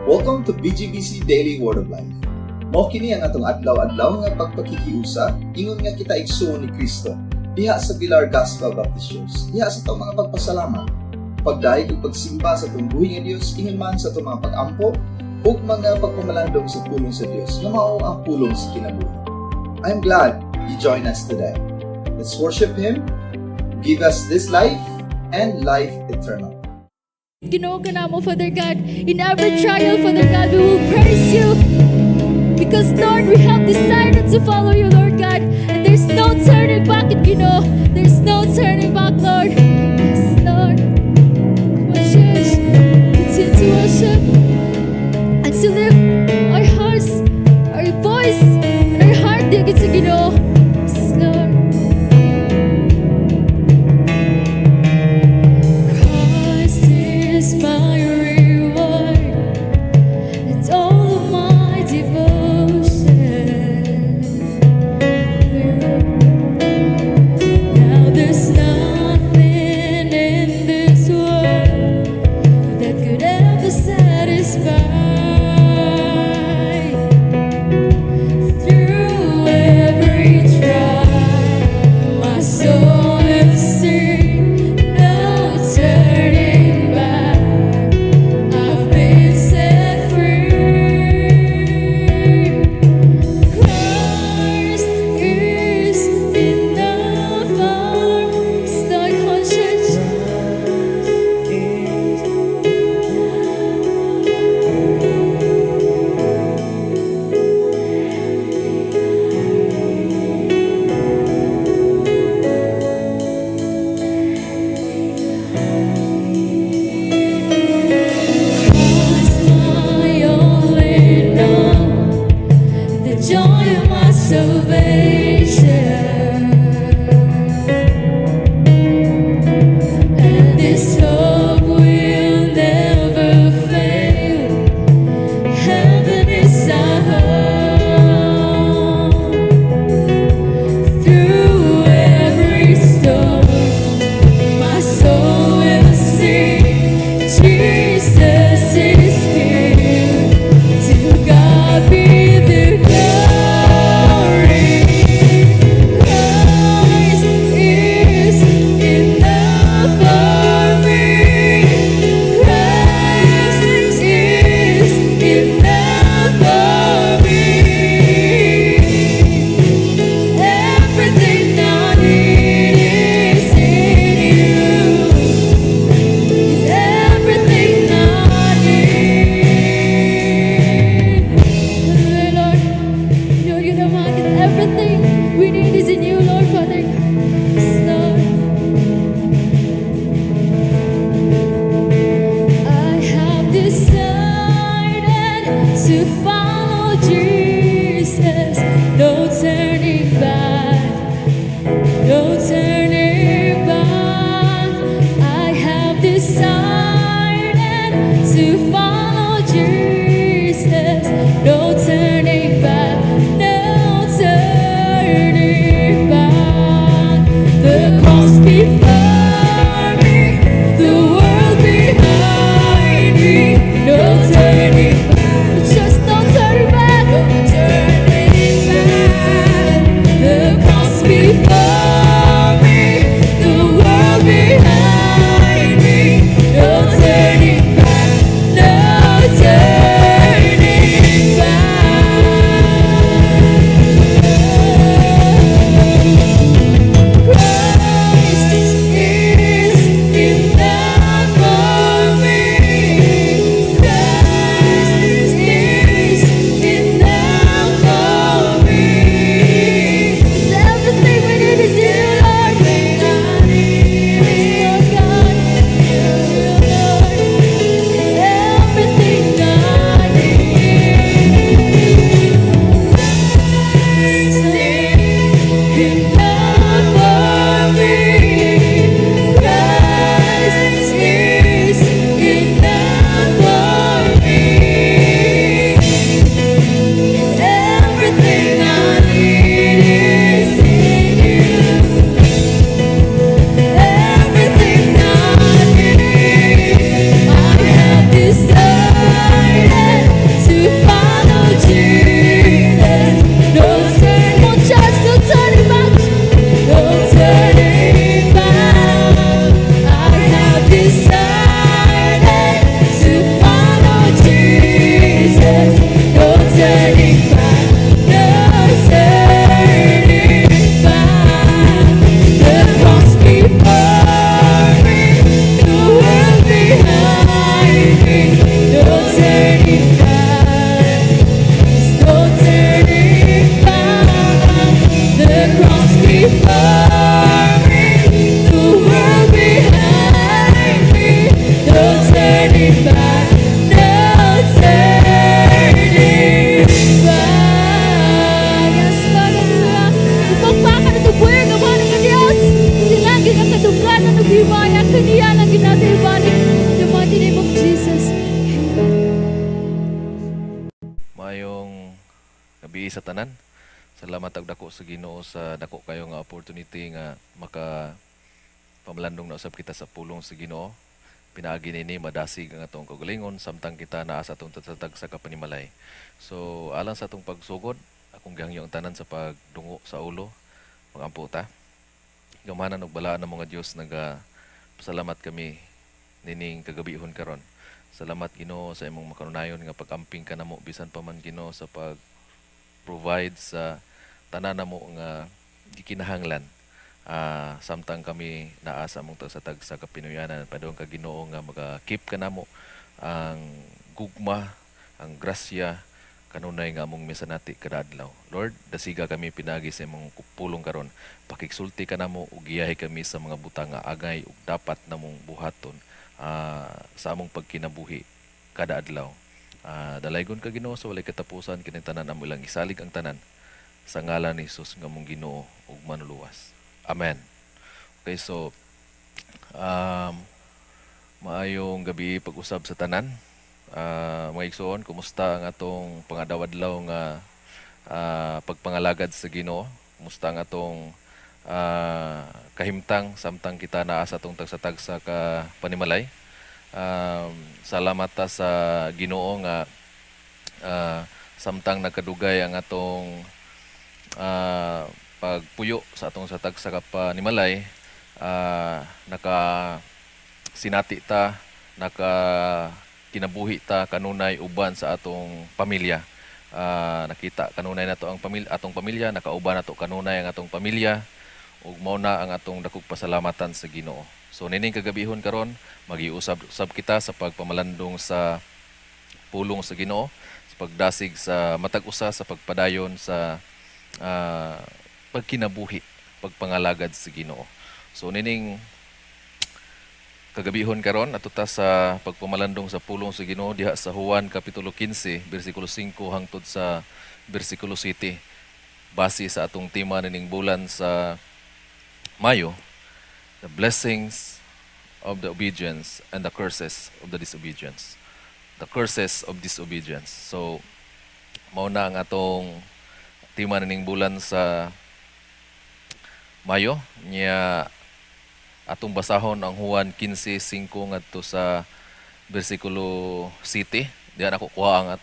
Welcome to BGBC Daily Word of Life. Mao kini ang atong adlaw-adlaw nga pagpakikiusa ingon nga kita igsuon ni Kristo diha sa Pilar Gospel Baptist Church. Diha sa atong mga pagpasalamat, pagdaig ug pagsimba sa atong buhi nga Dios ingon man sa atong mga pag-ampo ug mga pagpamalandong sa pulong sa Dios nga mao ang pulong sa kinabuhi. I'm glad you join us today. Let's worship Him, give us this life and life eternal. Ginoo ka na mo, Father God. In every trial, Father God, we will praise you. Because, Lord, we have decided to follow you, Lord God. And there's no turning back in Ginoo. There's no turning back, Lord. Yes, Lord. Come on, church. Continue to worship. And to lift our hearts, our voice, and our heart digit to Ginoo. Yes, Lord. Christ is my reward, and all of my devotion. Now there's nothing in this world that could ever satisfy. gabi sa tanan. Salamat og dako sa Ginoo sa dako kayo nga opportunity nga maka pamalandong na usab kita sa pulong sa Ginoo. Pinaagi nini madasig ang atong kagalingon samtang kita naa sa atong tatag sa kapanimalay. So alang sa atong pagsugod, akong gihangyo ang tanan sa pagdungo sa ulo, magampo ta. Gamanan og balaan ng mga Dios pasalamat kami nining kagabihon karon. Salamat Ginoo sa imong makanunayon nga pag-amping ka namo bisan pa man Ginoo sa pag-provide sa tanan namo nga gikinahanglan. Samtang kami naa sa among tagsatag sa kapinuyanan, padung ka Ginoo nga maga-keep ka namo ang gugma, ang grasya kanunay nga among misanati kada adlaw. Lord, dasiga kami pinagi sa imong pulong karon. Pakigsulti ka namo ug giyahi kami sa mga butang nga agay ug dapat namong buhaton sa among pagkinabuhi kada adlaw. Dalaygon ka Ginoo sa walay katapusan kini tanan amo ilang isalig ang tanan sa ngalan ni Hesus nga mong Ginoo ug manuluwas. Amen. Okay, so maayong gabi pag-usab sa tanan. Mga igsoon, kumusta ang atong pangadawad-adlaw nga pagpangalagad sa Ginoo? Kumusta ang atong kahimtang samtang kita naa sa atong tagsatag sa panimalay? Salamat ta sa Ginoo nga samtang nagkadugay ang atong pagpuyo sa atong sa tagsa kapanimalay, naka sinati ta, naka kinabuhi ta kanunay uban sa atong pamilya. Nakita kanunay nato ang atong pamilya, nakauban nato kanunay ang atong pamilya ug mao na ang atong dakog pasalamatan sa Ginoo. So nining kagabihon karon magiusab kita sa pagpamalandong sa pulong sa Ginoo, sa pagdasig sa matag usa sa pagpadayon sa pagkinabuhi, pagpangalagad sa Ginoo. So nining kagabihon karon ato ta sa pagpamalandong sa pulong sa Ginoo diha sa Juan kapitulo 15 bersikulo 5 hangtod sa bersikulo 7. Base sa atong tema nining bulan sa Mayo, the blessings of the obedience and the curses of the disobedience. The curses of disobedience. So mao na ang atong tema nining bulan sa Mayo niya atong basahon ang Juan 15:5 ngadto sa bersikulo 7. Diyan ako kuha ang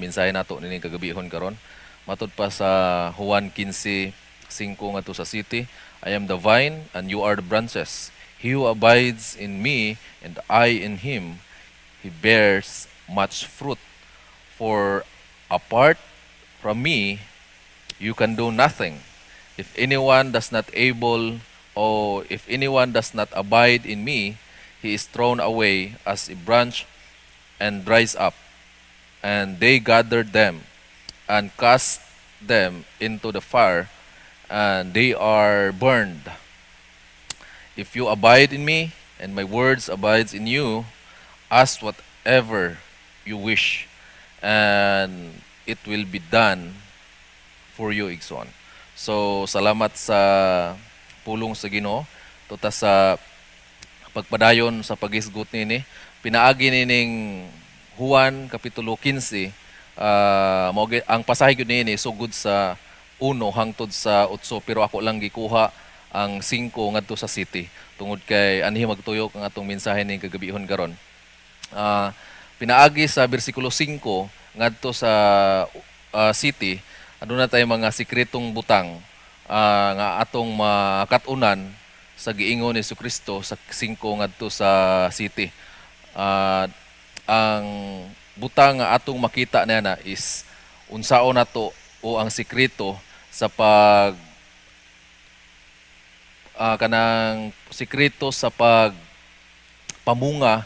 mensahe nato nining kagabihon karon. Matud pa sa Juan 15:5 ngadto sa 7, I am the vine and you are the branches. He who abides in me and I in him, he bears much fruit. For apart from me, you can do nothing. If anyone does not abide in me, he is thrown away as a branch and dries up. And they gathered them and cast them into the fire, and they are burned. If you abide in me, and my words abides in you, ask whatever you wish, and it will be done for you, igsoon. So, salamat sa pulong sa Ginoo. Tuta sa pagpadayon sa pagisgot nini. Pinaagi nining Juan kapitulo 15. Ang pasahe gyud nini sugod sa 1 hangtod sa 8, pero ako lang gikuha ang 5 ngadto sa 7 tungod kay anhi magtuyok ang atong mensahe ning kagabihon karon. Pinaagi sa bersikulo 5 ngadto sa city, aduna tay mga sikretong butang nga atong makatunan sa giingon ni Jesucristo sa 5 ngadto sa city. Ang butang nga atong makita niya is unsaon nato o ang sikreto sa kanang sikreto sa pamunga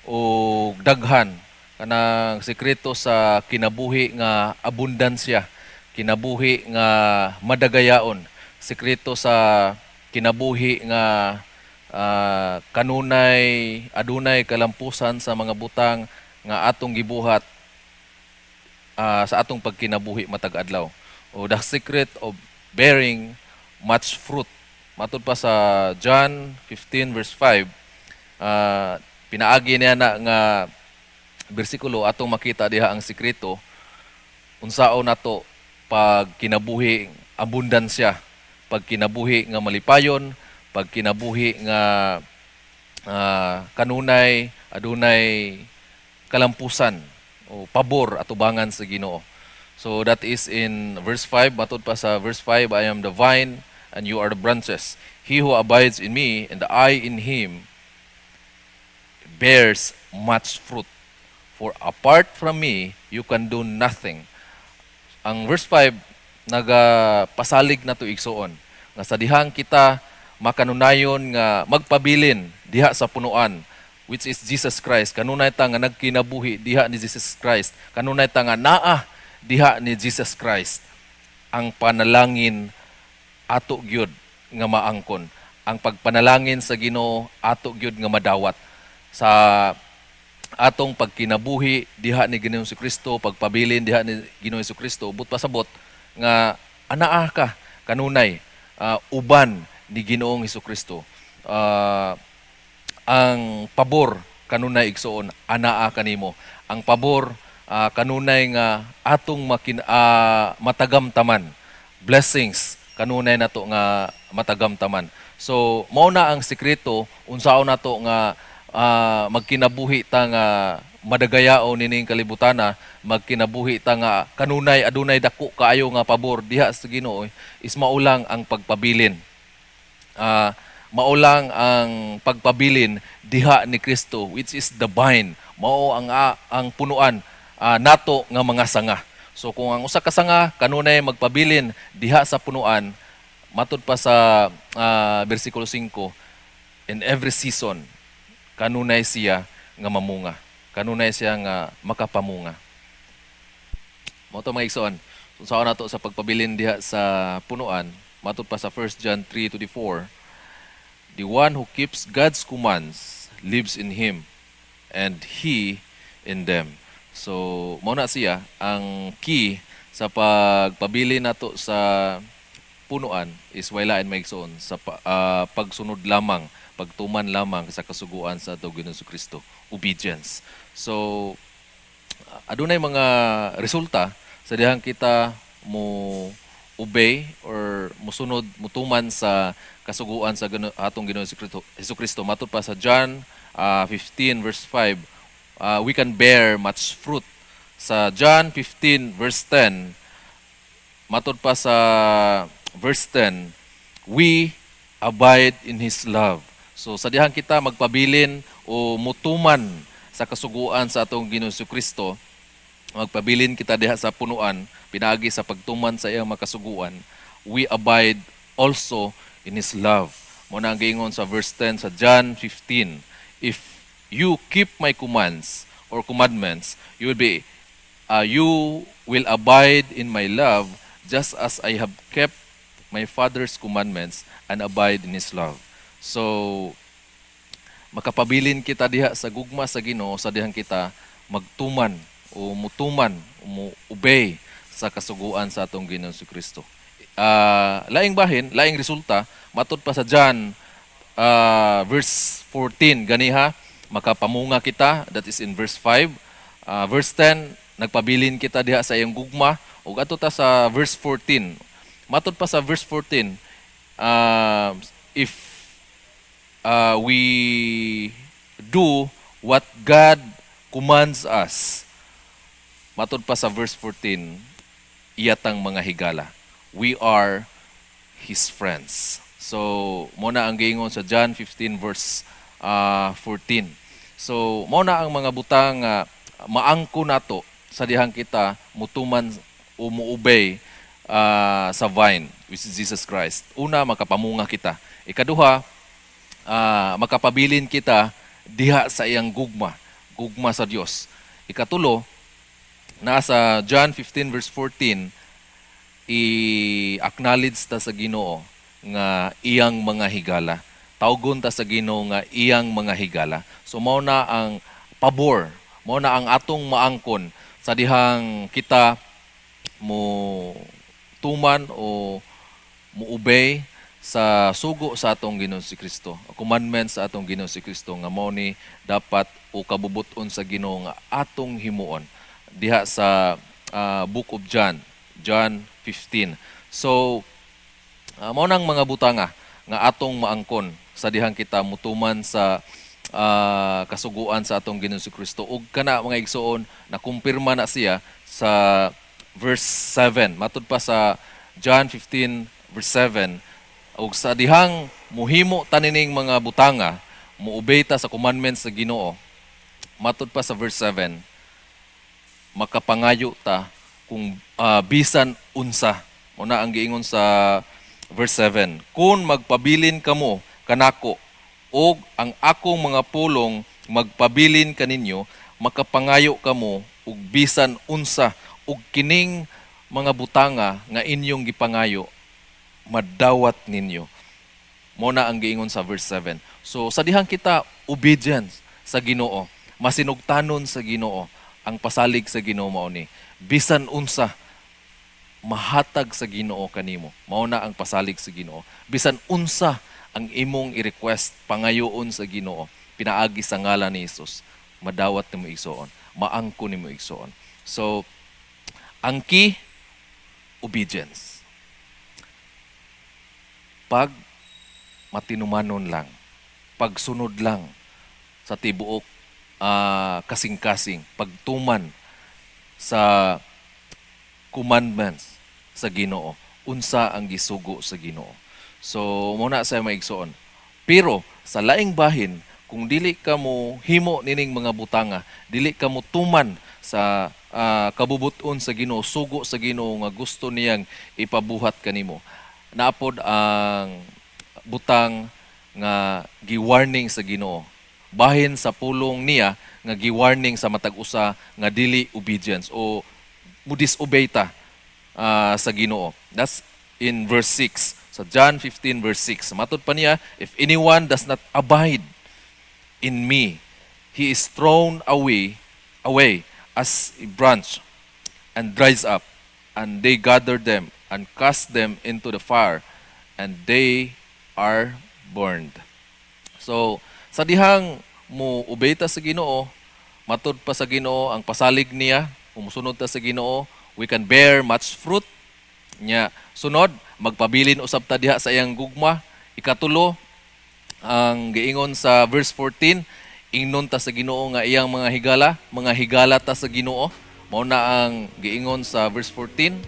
o daghan, kanang sikreto sa kinabuhi nga abundansya, kinabuhi nga madagayaon, sikreto sa kinabuhi nga kanunay adunay kalampusan sa mga butang nga atong gibuhat sa atong pagkinabuhi matag adlaw. O the secret of bearing much fruit. Matud pa sa John 15 verse 5, pinaagi niya na nga bersikulo atong makita diha ang sikreto unsaon nato pag kinabuhi abundansya, pag kinabuhi nga malipayon, pag kinabuhi nga kanunay adunay kalampusan o pabor at ubangan sa Ginoo. So that is in verse 5. Matod pa sa verse 5, I am the vine and you are the branches. He who abides in me and I in him bears much fruit. For apart from me, you can do nothing. Ang verse 5, nagapasalig na to igsoon. Nga sa dihang kita makanunayon nga magpabilin diha sa punuan, which is Jesus Christ. Kanunay ta nga nagkinabuhi diha ni Jesus Christ. Kanunay ta nga naa diha ni Jesus Christ. Ang panalangin ato gyud nga maangkon. Ang pagpanalangin sa Ginoo ato gyud nga madawat sa atong pagkinabuhi diha ni Ginoong Jesucristo, pagpabilin diha ni Ginoong Jesucristo, but pasabot nga anaa ka kanunay uban ni Ginoong Jesucristo. Ang pabor kanunay igsoon anaa kanimo. Ang pabor kanunay nga atong matagamtaman. Blessings kanunay nato nga matagamtaman. So mao na ang sekreto unsaon nato nga magkinabuhi ta nga madagayao nining kalibutana, magkinabuhi ta nga kanunay adunay dako kaayo nga pabor diha sa Ginoo is maulang ang pagpabilin. Maulang ang pagpabilin diha ni Kristo, which is the vine. Mao ang punuan nato nga mga sanga. So kung ang usa ka sanga kanunay magpabilin diha sa punuan, matud pa sa bersikulo 5, in every season kanunay siya nga mamunga. Kanunay siya nga makapamunga. Mao to mga igsoon. So saan nato sa pagpabilin diha sa punuan, matud pa sa 1 John 3:4, the one who keeps God's commands lives in him and he in them. So mao na siya ang key sa pagpabilin nato sa punuan is wala and maigsoon sa pagsunod lamang, pagtuman lamang sa kasuguan sa atong Ginoong Jesucristo, obedience. So adunay mga resulta sa dihang kita mo obey or musunod mutuman sa kasuguan sa atong Ginoong Jesucristo. Matud pa sa John 15 verse 5, we can bear much fruit. Sa John 15 verse 10, matud pa sa verse 10, we abide in His love. So sa dihang kita magpabilin o mutuman sa kasuguan sa atong Ginoong Jesucristo, magpabilin kita diha sa punuan, pinagi sa pagtuman sa iyang makasuguan, we abide also in His love. Mo na ang giingon sa verse 10 sa John 15, if you keep my commands or commandments, you will abide in my love, just as I have kept my Father's commandments and abide in His love. So makapabilin kita diha sa gugma sa Ginoo sa dihang kita magtuman o mutuman o obey sa kasuguan sa atong Ginoong Jesucristo. Laing bahin, laing resulta, matud pa sa John verse 14, ganiha, makapamunga kita, that is in verse 5. Verse 10, nagpabilin kita diha sa iyang gugma, ug ato ta sa verse 14. Matud pa sa verse 14, if we do what God commands us, matud pa sa verse 14, iyatang mga higala, we are His friends. So muna ang giingon sa John 15 verse 14. So muna ang mga butang maangko nato sa dihang kita mutuman o muobey sa vine, which is Jesus Christ. Una, makapamunga kita. Ikaduha, makapabilin kita diha sa iyang gugma sa Dios. Ikatulo, nasa John 15 verse 14, i-acknowledge ta sa Ginoo nga iyang mga higala. Tawgon ta sa Ginoo nga iyang mga higala. So mao na ang pabor, mao na ang atong maangkon sa dihang kita mo tuman o muobey sa sugo sa atong Ginoong Jesucristo. Commandments sa atong Ginoong Jesucristo nga mao ni dapat o kabubuton sa Ginoo nga atong himuon. Diha sa Book of John John 15. So mao nang mga butanga nga atong maangkon sa dihang kita mutuman sa kasuguan sa atong Ginoong Kristo. Ug kana mga igsoon, nakumpirma na siya sa verse 7. Matud pa sa John 15 verse 7, ug sa dihang muhimo tanining mga butanga, muobey ta sa commandments sa Ginoo. Matud pa sa verse 7, makapangayo ta kung bisan unsa. Muna ang giingon sa verse 7, kung magpabilin kamo kanako o ang akong mga pulong magpabilin kaninyo, makapangayo kamo ug bisan unsa, ug kining mga butanga nga inyong gipangayo madawat ninyo. Muna ang giingon sa verse 7. So sa dihang kita obedience sa Ginoo, masinugtanon sa Ginoo, ang pasalig sa Ginoo mao ni bisan unsa mahatag sa Ginoo kanimo. Mao na ang pasalig sa Ginoo. Bisan unsa ang imong i-request pangayoon sa Ginoo, pinaagi sa ngalan ni Hesus, madawat nimo igsoon, maangko nimo igsoon. So ang key, obedience. Pag matinumanon lang, pagsunod lang sa tibuok kasing-kasing, pagtuman sa commandments sa Ginoo, unsa ang gisugo sa Ginoo. So muna sa maigsoon. Pero sa laing bahin, kung dili ka mo himo nining mga butanga, dili ka mo tuman sa kabubuton sa Ginoo, sugo sa Ginoo nga gusto niyang ipabuhat kanimo, naapod ang butang nga gi-warning sa Ginoo. Bahin sa pulong niya nga gi-warning sa matag usa nga dili obedience o mu-disobey ta sa Ginoo. That's in verse 6. Sa John 15 verse 6. Matud pa niya, if anyone does not abide in me, he is thrown away as a branch and dries up, and they gather them and cast them into the fire, and they are burned. So, sa dihang mo obey ta sa Ginoo, matud pa sa Ginoo ang pasalig niya, umusunod ta sa Ginoo, we can bear much fruit. Nya sunod, magpabilin usab ta diha sa iyang gugma. Ikatulo, ang giingon sa verse 14, ingnon ta sa Ginoo nga iyang mga higala ta sa Ginoo. Mao na ang giingon sa verse 14.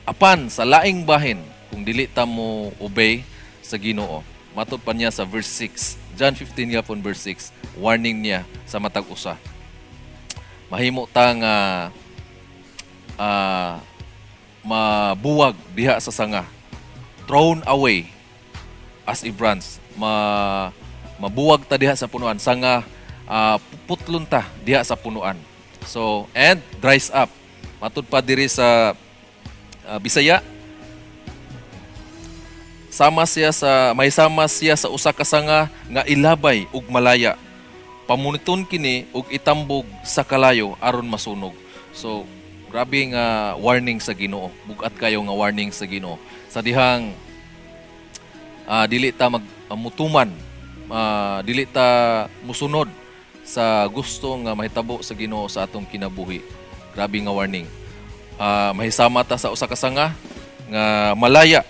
Apan sa laing bahin, kung dili ta mo obey sa Ginoo, matud pa niya sa verse 6. John 15 gapon verse 6, warning niya sa matag usa. Mahimo ta nga mabuwag diha sa sanga, thrown away as a branch, mabuwag ta diha sa punuan, sanga puputlon ta diha sa punuan. So, and dries up. Matud pa diri sa Bisaya, may sama siya sa usa ka sanga nga ilabay ug malaya. Pamuniton kini ug itambog sa kalayo aron masunog. So, grabe nga warning sa Ginoo. Bugat kayo nga warning sa Ginoo. Sa dihang dili ta mutuman, dili ta musunod sa gusto nga mahitabo sa Ginoo sa atong kinabuhi. Grabe nga warning. Mahisama ta sa usa ka sanga nga malaya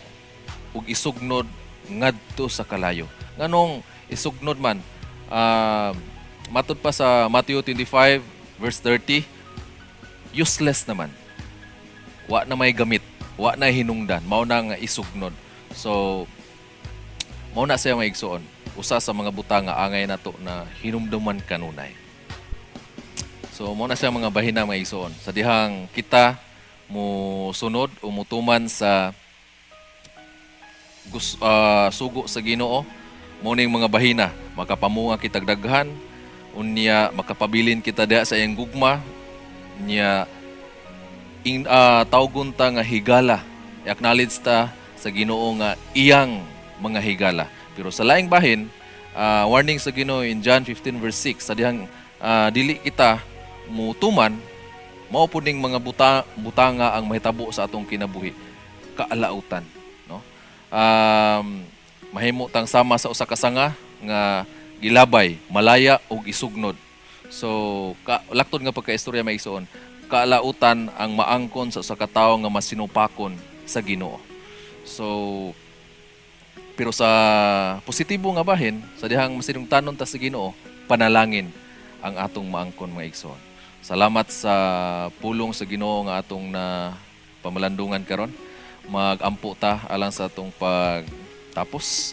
ug isugnod ngadto sa kalayo. Nganong isugnod man? Matud pa sa Matthew 25 verse 30, useless naman. Wa na may gamit, wa na hinungdan, mao na nga isugnod. So mao na siya maigsuon. Usa sa mga butanga angay nato na hinumduman kanunay. So mao na siya mga bahina maigsuon. Sa dihang kita mo sunod o mutuman sa sugo sa Ginoo, mo ning mga bahina, makapamunga kitag daghan, unya makapabilin kita diha sa iyang gugma, nya tawgon ta nga higala, i-acknowledge ta sa Ginoo nga iyang mga higala. Pero sa laing bahin, warning sa Ginoo in John 15 verse 6, sa dihang dili kita mutuman, mao pud ning mga butanga ang mahitabo sa atong kinabuhi, kaalautan, no? Mahimo tang sama sa usa ka sanga nga gilabay, malaya ug isugnod. So laktod nga pagkaistorya maigsoon, kaalautan ang maangkon sa usa ka tawo nga masinupakon sa Ginoo. So pero sa positibo nga bahin, sa dihang masinungtanon ta sa Ginoo, panalangin ang atong maangkon mga igsoon. Salamat sa pulong sa Ginoo nga atong na pamalandungan karon. Magampo ta alang sa atong pagtapos.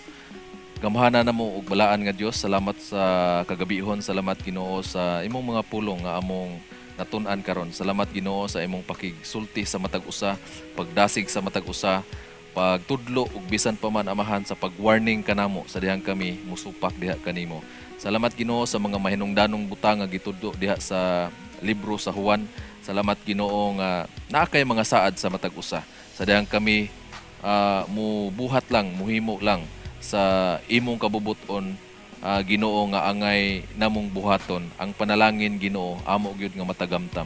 Gamhana na mo ug balaan nga Dios. Salamat sa kagabihon, salamat Ginoo sa imong mga pulong nga among natun-an karon. Salamat Ginoo sa imong pakigsulti sa matag usa, pagdasig sa matag usa, pagtudlo ug bisan pa man amahan sa pag-warning kanamo sa dihang kami musupak diha kanimo. Salamat Ginoo sa mga mahinungdanong butang nga gitudlo diha sa libro sa Juan. Salamat Ginoo nga naa kay mga saad sa matag usa. Sa dihang kami mubuhat lang, muhimo lang sa imong kabubuton, Ginoo nga angay namong buhaton. Ang panalangin Ginoo amo gyud nga matagamtam.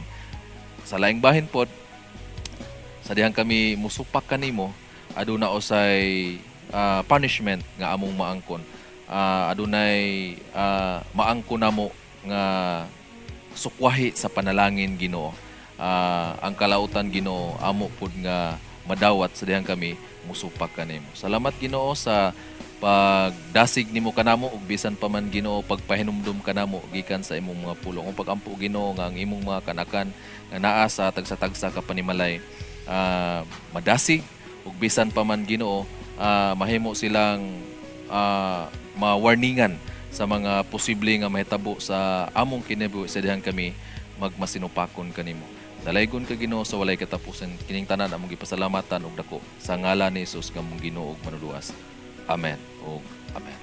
Sa laing bahin pod, sa dihang kami musupak kanimo, aduna usay punishment nga among maangkon. Adunay maangkon namo nga sukwahi sa panalangin Ginoo. Ang kalautan Ginoo amo pud nga madawat sa dihang kami musupak kanimo. Salamat Ginoo sa pagdasig nimo kanamo ug bisan pa man Ginoo pagpahinumdum kanamo gikan sa imong mga pulong. Ug pagampo Ginoo nga ang imong mga kanakan nga naa sa tagsa-tagsa ka panimalay madasig ug bisan pa man Ginoo mahimo silang ma-warningan sa mga posible nga mahitabo sa among kinabuhi sa dihang kami magmasinupakon kanimo. Dalaygon ka Ginoo sa walay katapusan. Kining tanan among gipasalamatan ug dako sa ngalan ni Hesus nga among Ginoo ug Manuluwas. Amen ug amen.